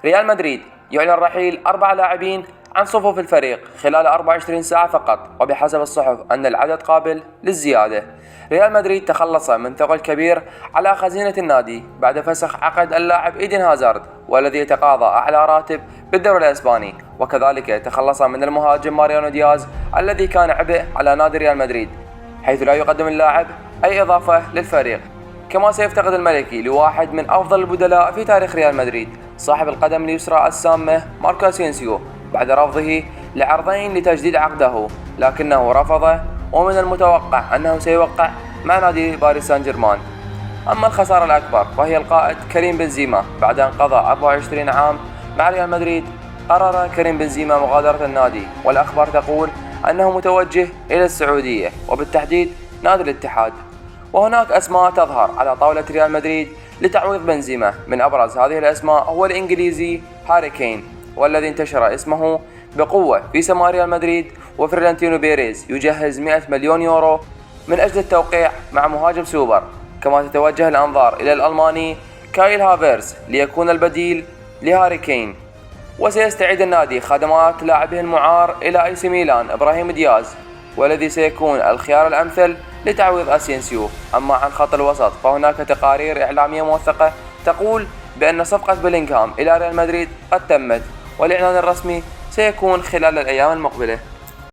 ريال مدريد يعلن رحيل 4 لاعبين عن صفوف الفريق خلال 24 ساعة فقط، وبحسب الصحف أن العدد قابل للزيادة. ريال مدريد تخلص من ثقل كبير على خزينة النادي بعد فسخ عقد اللاعب إيدن هازارد، والذي يتقاضى أعلى راتب بالدوري الإسباني، وكذلك تخلص من المهاجم ماريانو دياز الذي كان عبء على نادي ريال مدريد، حيث لا يقدم اللاعب أي إضافة للفريق. كما سيفتقد الملكي لواحد من أفضل البدلاء في تاريخ ريال مدريد، صاحب القدم اليسرى السامة ماركو أسينسيو، بعد رفضه لعرضين لتجديد عقده، لكنه رفض، ومن المتوقع أنه سيوقع مع نادي باريس سان جيرمان. أما الخسارة الأكبر فهي القائد كريم بنزيما. بعد أن قضى 24 عام مع ريال مدريد، قرر كريم بنزيما مغادرة النادي، والأخبار تقول أنه متوجه إلى السعودية، وبالتحديد نادي الاتحاد. وهناك أسماء تظهر على طاولة ريال مدريد لتعويض بنزيما. من أبرز هذه الأسماء هو الإنجليزي هاري كين، والذي انتشر اسمه بقوة في سماء ريال مدريد. وفلورنتينو بيريز يجهز 100 مليون يورو من أجل التوقيع مع مهاجم سوبر. كما تتوجه الأنظار إلى الألماني كايل هافيرز ليكون البديل لهاري كين. وسيستعيد النادي خدمات لاعبه المعار إلى اي سي ميلان إبراهيم دياز، والذي سيكون الخيار الأمثل لتعويض أسينسيو. أما عن خط الوسط فهناك تقارير إعلامية موثقة تقول بأن صفقة بيلينغهام إلى ريال مدريد قد تمت، والإعلان الرسمي سيكون خلال الأيام المقبلة.